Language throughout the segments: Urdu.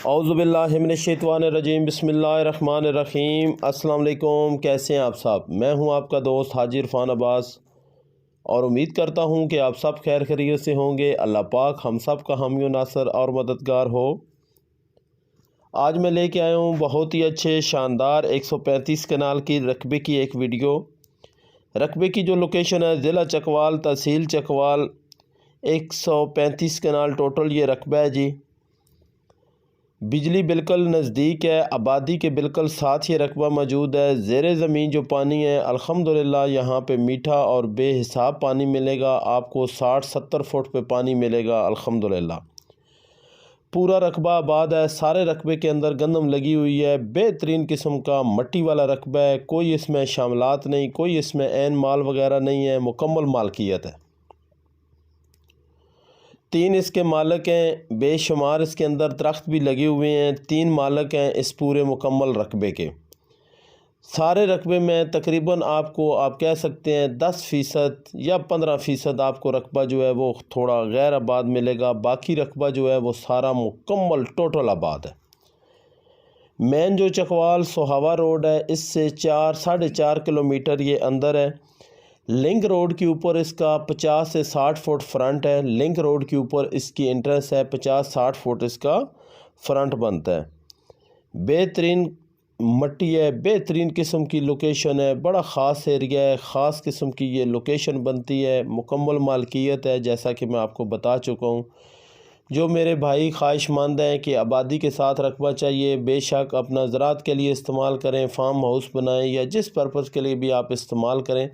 اعوذ باللہ من الشیطان الرجیم بسم اللہ الرحمن الرحیم۔ السلام علیکم، کیسے ہیں آپ سب؟ میں ہوں آپ کا دوست حاجی عرفان عباس اور امید کرتا ہوں کہ آپ سب خیر خیریت سے ہوں گے۔ اللہ پاک ہم سب کا حامی و ناصر اور مددگار ہو۔ آج میں لے کے آیا ہوں بہت ہی اچھے شاندار 135 کنال کی رقبے کی ایک ویڈیو۔ رقبے کی جو لوکیشن ہے ضلع چکوال، تحصیل چکوال، 135 کنال ٹوٹل یہ رقبہ ہے جی۔ بجلی بالکل نزدیک ہے، آبادی کے بالکل ساتھ یہ رقبہ موجود ہے۔ زیر زمین جو پانی ہے الحمدللہ یہاں پہ میٹھا اور بے حساب پانی ملے گا، آپ کو 60-70 فٹ پہ پانی ملے گا الحمدللہ۔ پورا رقبہ آباد ہے، سارے رقبے کے اندر گندم لگی ہوئی ہے، بہترین قسم کا مٹی والا رقبہ ہے، کوئی اس میں شاملات نہیں، کوئی اس میں عین مال وغیرہ نہیں ہے، مکمل مالکیت ہے۔ 3 اس کے مالک ہیں، بے شمار اس کے اندر درخت بھی لگے ہوئے ہیں۔ 3 مالک ہیں اس پورے مکمل رقبے کے۔ سارے رقبے میں تقریباً آپ کہہ سکتے ہیں 10% یا 15% آپ کو رقبہ جو ہے وہ تھوڑا غیر آباد ملے گا، باقی رقبہ جو ہے وہ سارا مکمل ٹوٹل آباد ہے۔ مین جو چکوال سہاوا روڈ ہے اس سے 4-4.5 کلومیٹر یہ اندر ہے۔ لنک روڈ کے اوپر اس کا 50 سے 60 فٹ فرنٹ ہے۔ لنک روڈ کے اوپر اس کی انٹرنس ہے، 50-60 فٹ اس کا فرنٹ بنتا ہے۔ بہترین مٹی ہے، بہترین قسم کی لوکیشن ہے، بڑا خاص ایریا ہے، خاص قسم کی یہ لوکیشن بنتی ہے، مکمل مالکیت ہے جیسا کہ میں آپ کو بتا چکا ہوں۔ جو میرے بھائی خواہش مند ہیں کہ آبادی کے ساتھ رقبہ چاہیے، بے شک اپنا زراعت کے لیے استعمال کریں، فارم ہاؤس بنائیں یا جس پرپس کے لیے بھی آپ استعمال کریں،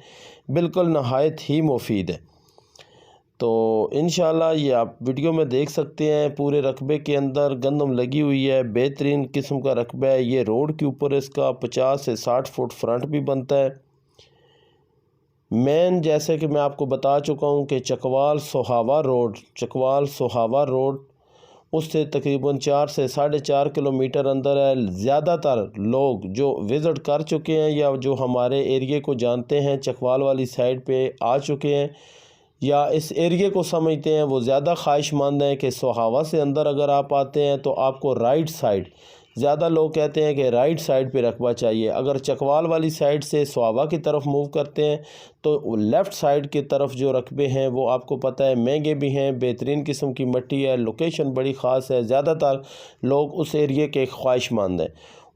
بالکل نہایت ہی مفید ہے۔ تو انشاءاللہ یہ آپ ویڈیو میں دیکھ سکتے ہیں، پورے رقبے کے اندر گندم لگی ہوئی ہے، بہترین قسم کا رقبہ ہے۔ یہ روڈ کے اوپر اس کا 50 سے 60 فٹ فرنٹ بھی بنتا ہے۔ مین جیسے کہ میں آپ کو بتا چکا ہوں کہ چکوال سہاوا روڈ اس سے تقریباً 4 سے 4.5 کلومیٹر اندر ہے۔ زیادہ تر لوگ جو وزٹ کر چکے ہیں یا جو ہمارے ایریے کو جانتے ہیں، چکوال والی سائڈ پہ آ چکے ہیں یا اس ایریے کو سمجھتے ہیں، وہ زیادہ خواہش مند ہیں کہ سہاوا سے اندر اگر آپ آتے ہیں تو آپ کو رائٹ سائڈ، زیادہ لوگ کہتے ہیں کہ رائٹ سائڈ پہ رقبہ چاہیے۔ اگر چکوال والی سائڈ سے سہاوا کی طرف موو کرتے ہیں تو لیفٹ سائڈ کی طرف جو رقبے ہیں وہ آپ کو پتہ ہے مہنگے بھی ہیں، بہترین قسم کی مٹی ہے، لوکیشن بڑی خاص ہے، زیادہ تر لوگ اس ایریے کے خواہش مند ہیں۔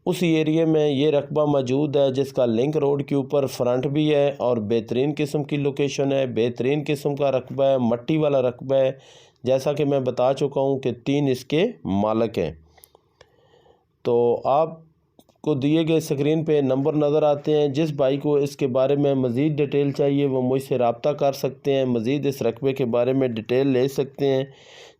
اسی ایریے میں یہ رقبہ موجود ہے جس کا لنک روڈ کے اوپر فرنٹ بھی ہے اور بہترین قسم کی لوکیشن ہے، بہترین قسم کا رقبہ ہے، مٹی والا رقبہ ہے، جیسا کہ میں بتا چکا ہوں کہ 3 اس کے مالک ہیں۔ تو آپ کو دیے گئے اسکرین پہ نمبر نظر آتے ہیں، جس بھائی کو اس کے بارے میں مزید ڈیٹیل چاہیے وہ مجھ سے رابطہ کر سکتے ہیں، مزید اس رقبے کے بارے میں ڈیٹیل لے سکتے ہیں۔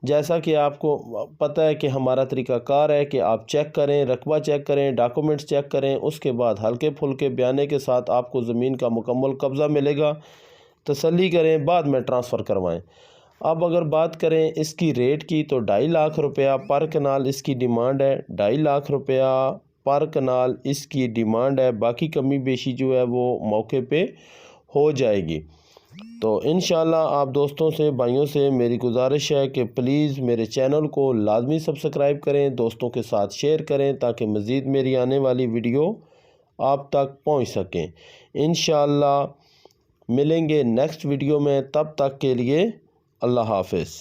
جیسا کہ آپ کو پتہ ہے کہ ہمارا طریقہ کار ہے کہ آپ چیک کریں، رقبہ چیک کریں، ڈاکومنٹس چیک کریں، اس کے بعد ہلکے پھلکے بیانے کے ساتھ آپ کو زمین کا مکمل قبضہ ملے گا۔ تسلی کریں، بعد میں ٹرانسفر کروائیں۔ اب اگر بات کریں اس کی ریٹ کی تو 2.5 لاکھ روپیہ پر کنال اس کی ڈیمانڈ ہے، 2.5 لاکھ روپیہ پر کنال اس کی ڈیمانڈ ہے، باقی کمی بیشی جو ہے وہ موقع پہ ہو جائے گی۔ تو انشاءاللہ آپ دوستوں سے، بھائیوں سے میری گزارش ہے کہ پلیز میرے چینل کو لازمی سبسکرائب کریں، دوستوں کے ساتھ شیئر کریں تاکہ مزید میری آنے والی ویڈیو آپ تک پہنچ سکیں۔ انشاءاللہ ملیں گے نیکسٹ ویڈیو میں، تب تک کے لیے اللہ حافظ۔